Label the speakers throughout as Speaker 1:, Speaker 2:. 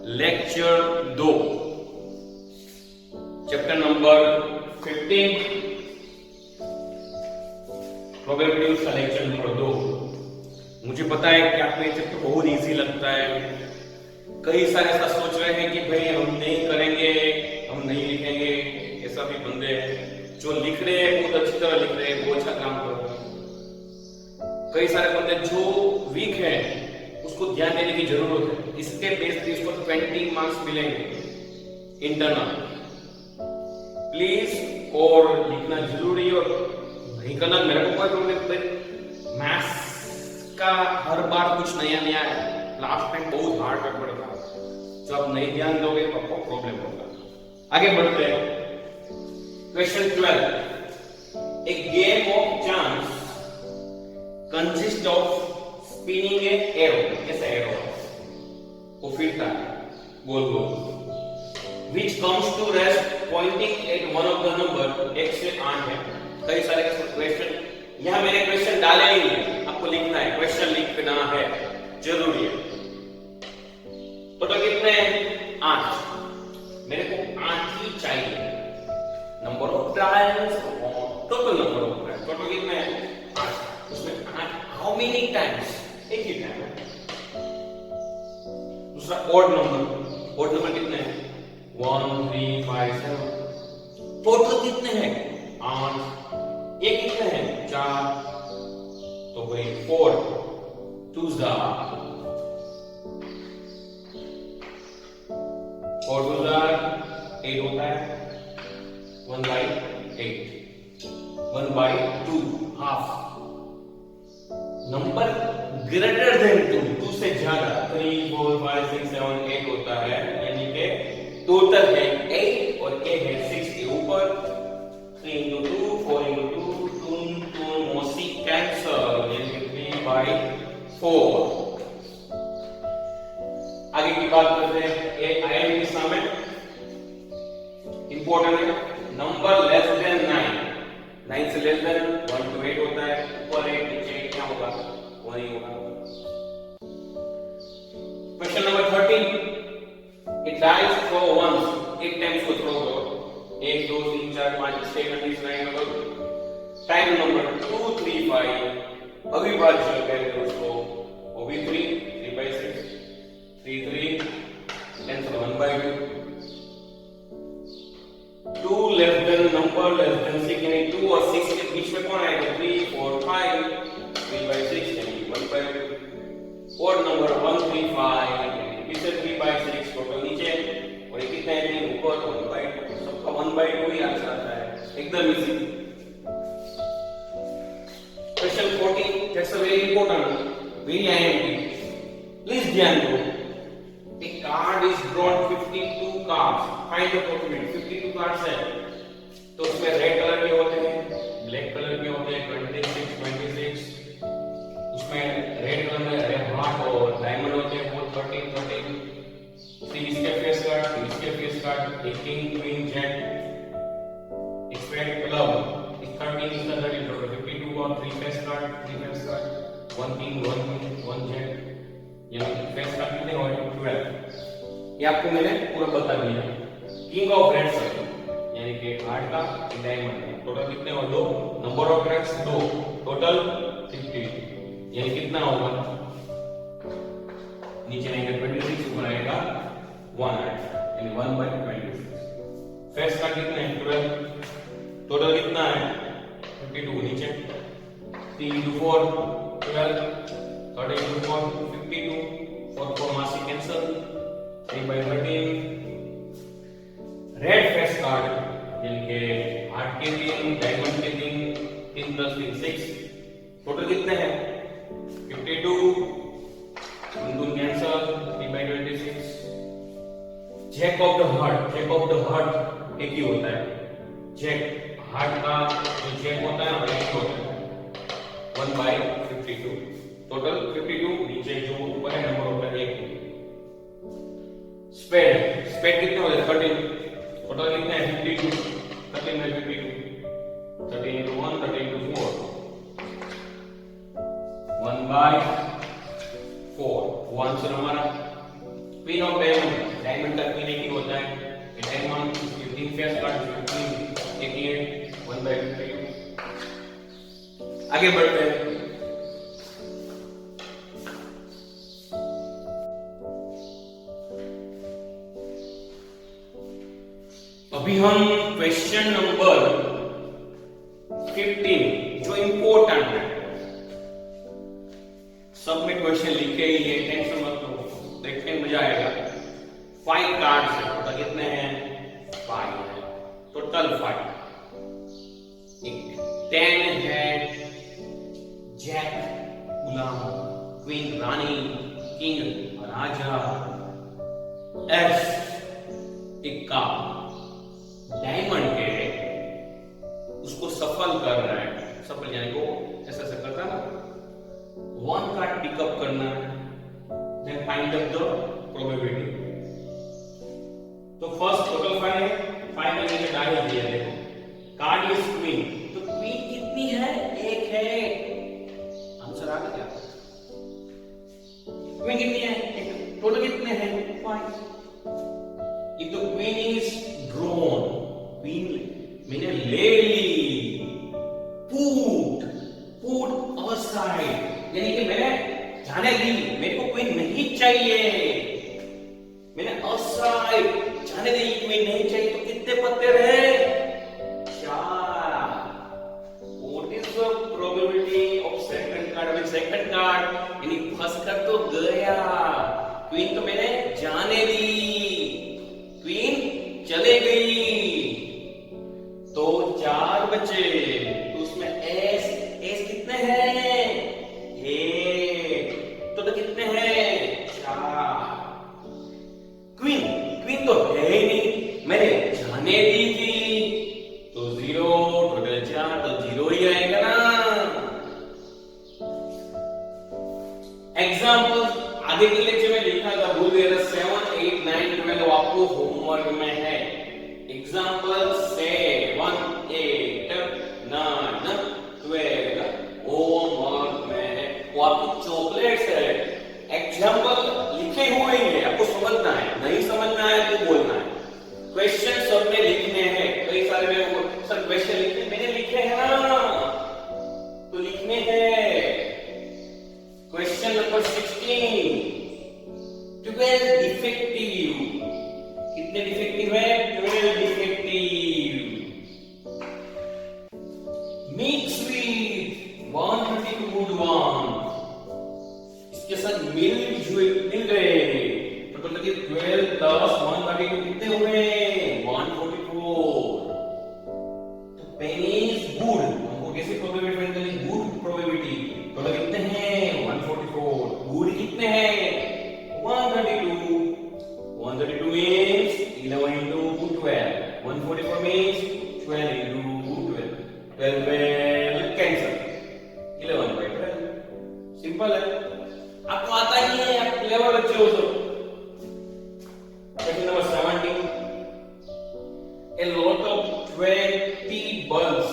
Speaker 1: Lecture 2 chapter number 15 probabilities का lecture number 2। मुझे पता है कि आपको ये चैप्टर बहुत इजी लगता है। कई सारे ऐसा सोच रहे हैं कि भाई हम नहीं करेंगे, हम नहीं लिखेंगे। ऐसा भी बंदे हैं जो लिख रहे हैं, बहुत अच्छी तरह लिख रहे हैं, बहुत अच्छा काम कर रहे हैं। कई सारे बंदे जो वीक हैं उसको ध्यान देने की जरूरत है। इसके बेस पे इसको 20 मार्क्स मिलेंगे इंटरनल। प्लीज और लिखना जरूरी और नहीं करना मेरे को कोई प्रॉब्लम। मैथ्स का हर बार कुछ नया नया है। लास्ट टाइम बहुत हार्ड पेपर था, जो आप नहीं ध्यान दोगे तो आपको प्रॉब्लम होगा। आगे बढ़ते हैं। Question 12। A game of chance consist of spinning a arrow. कैसा एरो वो फिरता है गोल गोल, which comes to rest pointing at one of the number. 1 से 8 है। कई सारे क्वेश्चन यहां मैंने क्वेश्चन डाले ही नहीं, आपको लिखना है। क्वेश्चन लिखना है जरूरी है। टोटल कितने हैं? 8। मेरे को 8 ही चाहिए। Number of trials, total number of trials. Total कितने हैं? 8। उसमें 8 हाउ मेनी टाइम्स? एक ही टाइम है। दूसरा ऑड नंबर। ऑड नंबर कितने हैं? 1 3 5 7। टोटल कितने हैं? 8। एक कितने हैं? 4। तो भाई 4 2 जा 4 2 जा 8 होता है। 1 by 8 1 by 2 half. Number greater than 2 से ज्यादा 3 4 5 6 7 8 होता है, यानी कि टोटल है 8 और a है 6 के ऊपर। 3 into 2 4 into 2 2 मोसी कैंसल, यानी कि 3 by 4। आगे की बात करते हैं। ये आईएमपी में इंपॉर्टेंट है। नंबर लेस देन 9 से लेस देन 1 to 8 होता है। ऊपर 8 नीचे 8 क्या होगा? 1 ही होगा। Question number 13। It dies throw once. एक टाइम्स को थ्रो करो। 1 2 3 4 5 6 9 9। टाइम नंबर 2 3 5 अविभाज्य कहते हैं उसको। वो भी 3 by 6 3 3 cancel 1 by 2। 2 less than number less than 6, यानी 2 और 6 के बीच में कौन आएगा? 3 4 5 3 by 6 यानी 1 by 2। और नंबर 1 3 5 यानी इसे 3 by 6 टोटल नीचे और ये कितना है? ऊपर 1 by 2। सबका 1 by 2 ही आंसर आता है, एकदम easy. Question 14 that's a very important, very IMP. Please ध्यान दो। A card is drawn 52 cards. Find the approximate 52 cards है, तो उसमें रेड कलर के होते हैं, ब्लैक कलर के होते हैं 26 उसमें रेड कलर में हार्ट और डायमंड होते हैं वो 13 3 इसके फेस कार्ड, 3 इसके फेस कार्ड, एक किंग क्वीन जेट एक स्पेड क्लब, एक 13 इसका 13 टोटल 52 और 3 फेस कार्ड 1 किंग 1 जेट, यानी फेस कार्ड कितने हुए? 12। ये आपको मैंने पूरा बता दिया। किंग ऑफ रेड सर्कल यानी कि हार्ट का डायमंड है। टोटल कितने हो? 2। नंबर ऑफ रेड्स 2, टोटल 50, यानी कितना होगा? नीचे आएगा 26, ऊपर आएगा 1 यानी 1 by 26। फेस कार्ड कितने हैं? 12। टोटल कितना है? 52। नीचे 3 into 4 12 13 into 4 52 4 4 मासी cancel 3 by 13। Red face card यानी कि हार्ट के 3 डायमंड के 3 plus 3 6। टोटल कितने हैं? 52 2 cancel 3 by 26। Jack of the heart एक ही होता है। जैक हार्ट का जो जैक होता है वो एक ही होता है 1 by 52। टोटल 52। नीचे जो ऊपर है नंबर होता है 1। स्पेड कितने होते हैं? 13। टोटल कितने हैं? 52। 13 by 52 13 into 1 13 into 4 1 by 4। 1 से हमारा क्वीन ऑफ डायमंड डायमंड का क्वीन 18 होता है, डायमंड 15 फेस कार्ड 15 88 1/3। आगे बढ़ते हैं। अभी हम क्वेश्चन नंबर 15 जो इंपॉर्टेंट है, सब में क्वेश्चन लिखे ही है, टेंशन मत लो, देखने में मजा आएगा। 5 कार्ड्स है, टोटल कितने हैं? 5 है, टोटल 5। 10 है जैक गुलाम, क्वीन रानी, किंग राजा, एस इक्का डायमंड के उसको सफल कर रहा है, सफल यानी को ऐसा ऐसा करता है ना, 1 कार्ड पिकअप करना है, then find out the probability. तो फर्स्ट टोटल 5 है, 5 में नीचे डायल दिया है, देखो कार्ड इज क्वीन, तो क्वीन कितनी है? 1 है, आंसर आ गया। क्वीन कितनी है? 1। टोटल कितने हैं? 5। If the queen is drawn, queen मैंने ले ली, put aside, यानी कि मैंने जाने दी, मेरे को क्वीन नहीं चाहिए, मैंने aside जाने दी, क्वीन नहीं चाहिए, तो कितने पत्ते रहे? 4। What is the probability of second card? अभी second card यानी फंस कर तो गया, क्वीन तो मैंने जाने दी, क्वीन चले गई, तो 4 बचे, तो उसमें एस कितने हैं? 1। तो कितने हैं? 4। क्वीन तो है ही नहीं, मैंने जाने दी थी, तो 0, टोटल 4, तो 0 ही आएगा ना। एग्जाम्पल आगे के लेक्चर में लिखा था, भूल गए था, 7, 8, 9, 12 आपको होमवर्क में है। एग्जाम्पल 7, 8, 9, 12 होमवर्क में है, वो आपकी चॉकलेट्स है। एग्जाम्पल लिखे हुए ही है, आपको समझना है, नहीं समझना है तो बोलना है। क्वेश्चन सब में लिखने हैं, कई सारे मेरे को सर क्वेश्चन लिखने, मैंने लिखे हैं ना, तो लिखने हैं। क्वेश्चन नंबर 16, 12 डिफेक्टिव, कितने डिफेक्टिव है? 12 defective. Mix with 132 good one, इसके साथ मिल गए, तो मतलब कि 12 प्लस 132 कितने हुए? 144। तो पेन इज गुड, हमको कैसे प्रोबेबिलिटी फाइंड करनी? गुड प्रोबेबिलिटी, तो कितने हैं? 144। गुड कितने हैं? 132। 132 means 11 into 12. 144 means 12 into 12. 12 cancel, 11/12। Simple है, आपको आता ही है, आप क्लेवर बच्चे हो तो। Question number 17, a lot of 20 bulbs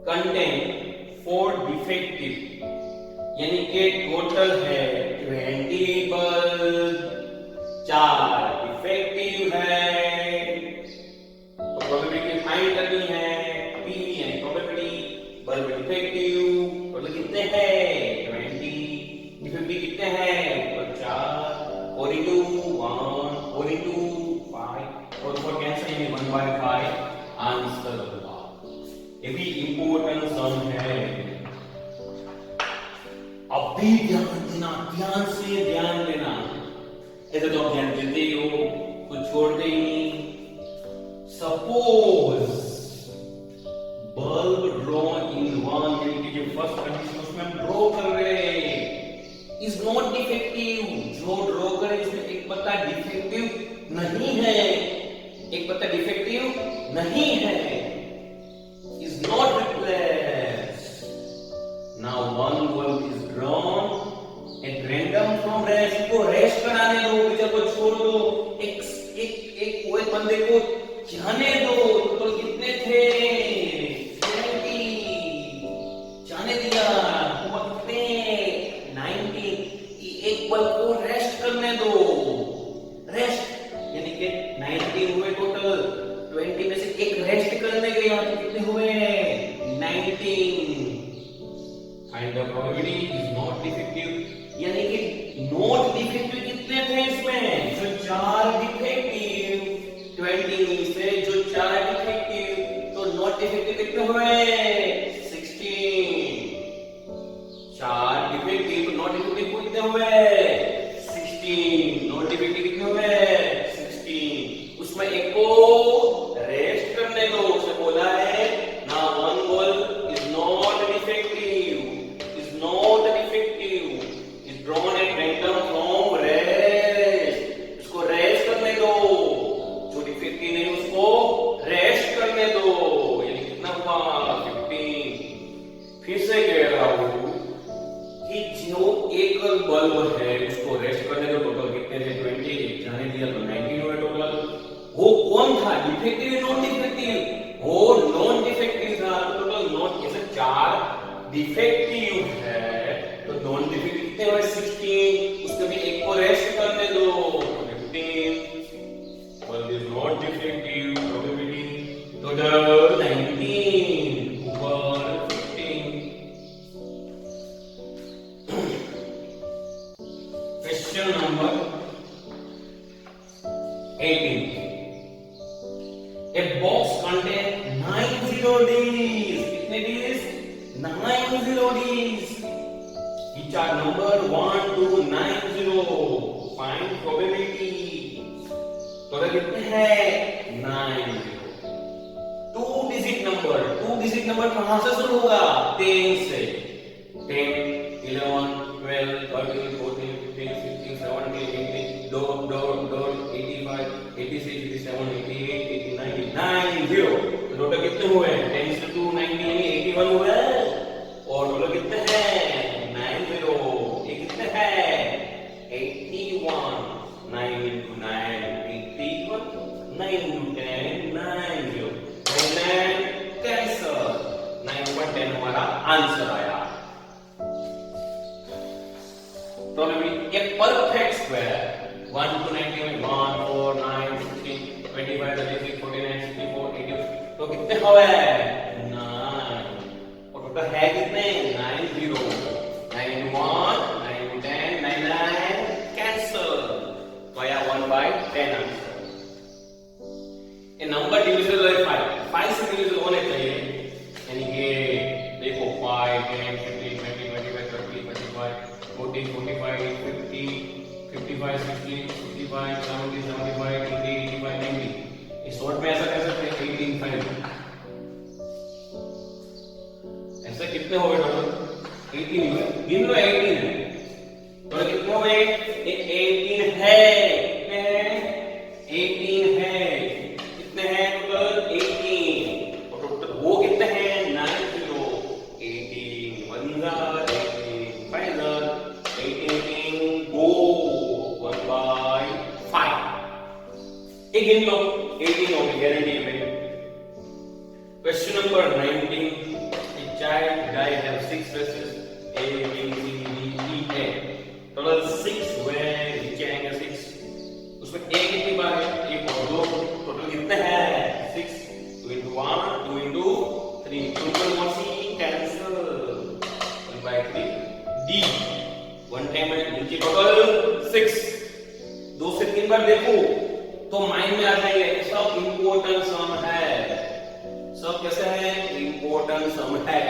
Speaker 1: contain 4 defective, यानी कि टोटल है 20 बल्ब, 4 डिफेक्टिव है, तो प्रोबेबिलिटी फाइंड करनी है। P यानी प्रोबेबिलिटी, बल्ब डिफेक्टिव, टोटल कितने हैं? 20, डिफेक्टिव कितने हैं? 4, 4 into 1, 4 into 5, 4 कैंसिल यानी 1/5 आंसर होगा। ये भी इंपॉर्टेंट सम है, अभी ध्यान देना, ध्यान से ध्यान देना, ऐसे तो आप ध्यान देते ही हो, कुछ छोड़ते ही नहीं। Suppose bulb drawn in one, यानी कि जो फर्स्ट कंडीशन उसमें ड्रॉ कर रहे इज नॉट डिफेक्टिव, जो ड्रॉ करे इसमें एक पत्ता डिफेक्टिव नहीं है, एक पत्ता डिफेक्टिव नहीं है, is not replaced. Now one bulb is drawn at random from rest, को रेस्ट कराने दो, विचार को छोड़ दो, एक कोई बंदे को जाने दो, तो कितने थे? 70, जाने दिया, कितने? 90, एक बल्ब को रेस्ट करने दो, रेस्ट कितने हुए 16। 4 डिफेक्टिव नॉट डिफेक्टिव कितने हुए 16। नॉट डिफेक्टिव कितने हुए 16। उसमें एक को रेस्ट करने दो। उसे बोला है ना one ball is not defective, is not defective, is drawn at random from rest. इसको रेस्ट करने दो। जो डिफेक्टिव नहीं उसको रेस्ट करने दो। यानी कितना हुआ 15। फिर से कह रहा हूं कि जो एक बल्ब है उसको रेस्ट करने दो। टोटल कितने थे 20, जाने दिया तो 19 हुए टोटल। वो कौन था डिफेक्टिव नॉन डिफेक्टिव? वो नॉन डिफेक्टिव था। टोटल नॉन कैसे 4 डिफेक्टिव है तो नॉन डिफेक्टिव कितने हुए 16। उसको भी एक को रेस्ट करने दो 15। Bulb is not defective probability total 19 ऊपर 15। Question number 18। A box contains 90 Ds. कितने Ds? 90 Ds. Which are number 1 to 90. Find probability. तो कितने हैं 90। 2 डिजिट नंबर कहां से शुरू होगा 10 से। 10, 11, 12, 13, 14, 15, 16, 17, 18, dot, dot, dot, 85, 86, 87, 88, 89, 90। तो टोटल कितने हुए 10 से 2 90 81 हुए। और टोटल कितने हैं 90। ये कितने हैं 81। 9 into 9 81, 9 into 10 90। 9 कैंसर 9/10 हमारा आंसर आया। Probability a perfect square 1 to 90 में 1 4 9 16 25 36 49 64 80। तो कितने हुए 9। और टोटल है कितने 90। 9 into 1 9 into 10 99 कैंसल। तो आया 1/10 answer. A number divisible by 5 से डिविजिबल होने चाहिए। यानी कि देखो 5 10 15 20 25 30 35 40 45 50 55 60 65 70 75 80 85 90। इस शॉर्ट में ऐसा कह सकते हैं 18 5। ऐसा कितने हो गए टोटल 18 हुए। गिन लो 18 है। तो कितने हुए 18 है। कितने हैं 18 है। कितने हैं टोटल 18। और टोटल वो कितने हैं 90। 18 1 18 5 18 go 1/5। एक गिन लो 18 होगी गारंटी है। Question number 19। A child guy have 6 faces A B C D E F। Total 6 हुए। नीचे आएंगे 6। उसमें A कितनी बार है 1 और 2। टोटल कितने हैं 6। 2 into 1 2 into 3 टोटल मसी कैंसल 1/3 D। 1 टाइम में नीचे टोटल 6। 2 से 3 बार देखो तो माइंड में आ जाएगा सब इंपॉर्टेंट सम है। सब कैसे है इंपॉर्टेंट सम है।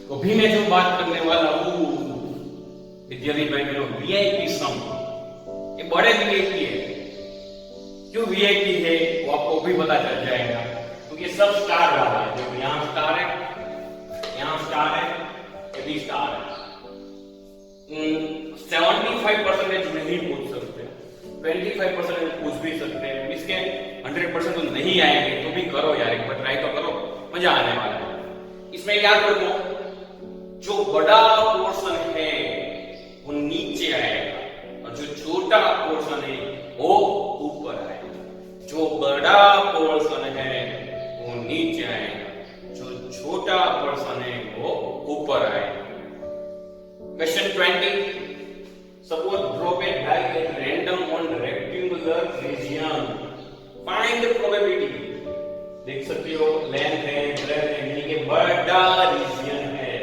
Speaker 1: तो भी मैं जो बात करने वाला हूं विद्यार्थी भाई मेरे वीआईपी सम। ये बड़े वीआईपी है। क्यों वीआईपी है वो आपको भी पता चल जाएगा क्योंकि ये सब स्टार वाला है। जो यहाँ स्टार है यहाँ स्टार है ये भी स्टार है। 75% नहीं पूछ सकते 25% पूछ भी सकते हैं। इसके 100% तो नहीं आएंगे तो भी करो यार एक बार ट्राई तो करो मजा आने वाला है। इसमें याद रखो जो बड़ा पोर्शन है वो नीचे आएगा और जो छोटा पोर्शन है वो ऊपर आएगा। जो बड़ा पोर्शन है वो नीचे आएगा। जो छोटा पोर्शन है वो ऊपर आएगा। Question 20। Suppose drop a die at random on rectangular region. Find the probability. देख सकते हो लेंथ है ब्रेड्थ है यानी कि बड़ा रीजन है।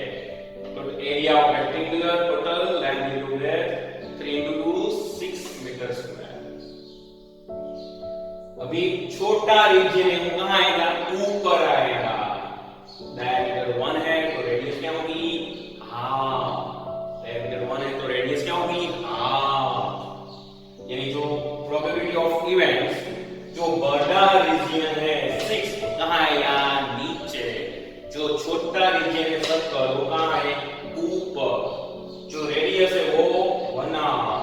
Speaker 1: तो area of rectangular total length into breadth अभी छोटा रीजन है वो कहां आएगा, ऊपर आएगा। डायमीटर 1 है तो रेडियस क्या होगी, हाफ। डायमीटर 1 है तो रेडियस क्या होगी, हाफ। यानी जो प्रोबेबिलिटी ऑफ इवेंट्स, जो बड़ा रीजन है 6 कहां है, यहाँ नीचे। जो छोटा रीजन है सर्कल वो कहां है, ऊपर। जो रेडियस है वो 1/2,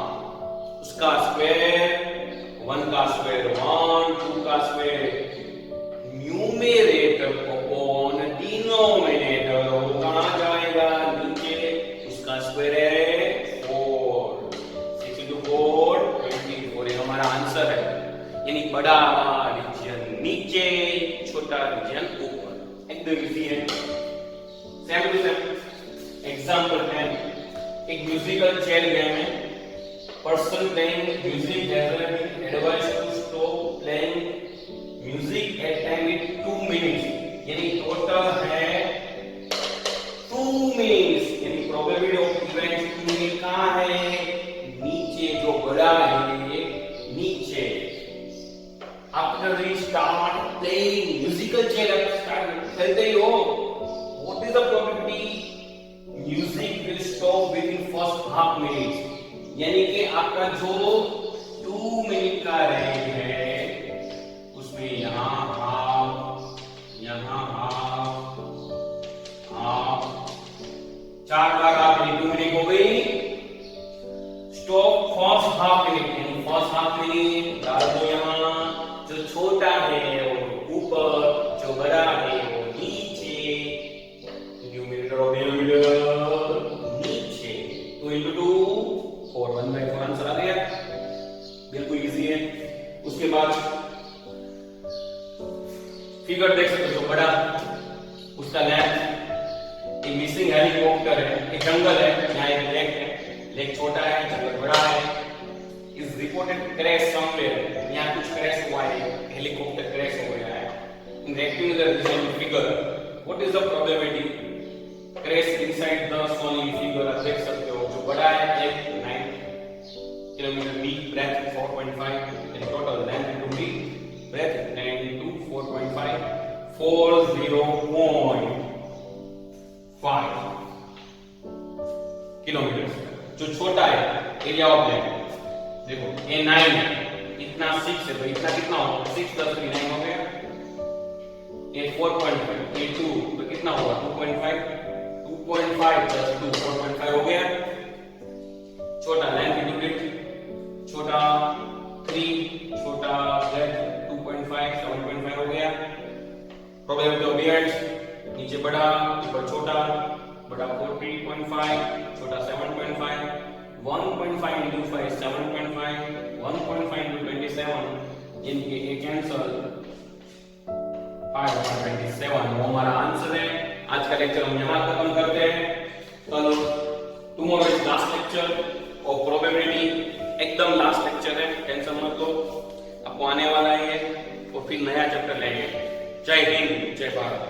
Speaker 1: उसका स्क्वायर 1 का स्क्वायर 1, 2 का स्क्वायर न्यूमरेटर अपॉन डिनोमिनेटर, वो कहां जाएगा, नीचे। उसका स्क्वायर है 4, 6 into 4 24, ये हमारा आंसर है। यानी बड़ा रीजन नीचे, छोटा रीजन ऊपर। एकदम इजी है। सेम टू सेम एग्जांपल 10, एक म्यूजिकल चेयर गेम है। Person playing music has been advised to stop playing music at time with 2 minutes. यानी टोटल है 2 minutes। यानी प्रोबेबिलिटी ऑफ इवेंट 2 minutes कहाँ है, नीचे। जो बड़ा है नीचे। After we start playing musical chair, आप स्टार्ट खेलते ही हो, what is the probability music will stop within first half minute? यानी कि आपका जो 2 मिनट का रेंज है उसमें यहाँ हाफ, यहाँ हाफ, हाफ, 4 बार हाफ, 2 मिनट हो गई। स्टॉप फर्स्ट हाफ मिनट, यानी फर्स्ट हाफ मिनट डाल दो यहाँ। जो छोटा है वो ऊपर, जो बड़ा है वो नीचे। न्यूमरेटर और डिनोमिनेटर नीचे। 2 into 2 4, 1/4 आंसर आ गया। बिल्कुल इजी है। उसके बाद फिगर देख सकते हो, जो बड़ा उसका लेंथ, एक मिसिंग हेलीकॉप्टर है, एक जंगल है, यहाँ एक लेक है, लेक छोटा है, जंगल बड़ा है। इज रिपोर्टेड क्रैश समवेयर, यहाँ कुछ क्रैश हुआ है, हेलीकॉप्टर क्रैश हो गया है। In rectangular design figure, what is the probability crash inside the shown figure? आप देख सकते हो, जो बड़ा है 9 kilometre, deep breadth 4.5, and total length into deep breath 9 into 4.5 40.5 kilometre. जो छोटा है एरिया ऑफ लैंड, देखो ये 9 है, इतना 6 है, तो इतना कितना होगा, 6 + 3 9 हो गया। ये 4.5, ये 2, तो कितना होगा 2.5, 2.5 + 2 4.5 हो गया। छोटा लेंथ इनटू ब्रेथ, छोटा 3, छोटा ब्रेथ 2.5 7.5 हो गया। प्रोबेबिलिटी ऑफ इवेंट्स, नीचे बड़ा ऊपर छोटा, बड़ा 40.5, छोटा 7.5, 1.5 into 5 7.5, 1.5 into 27, इनके ये कैंसल 5/27, वो हमारा आंसर है। आज का लेक्चर हम यहाँ खत्म करते हैं। कल टुमारो इज लास्ट लेक्चर और प्रोबेबिलिटी एकदम लास्ट लेक्चर है, टेंशन मत लो, आपको आने वाला है और फिर नया चैप्टर लेंगे। जय हिंद, जय भारत।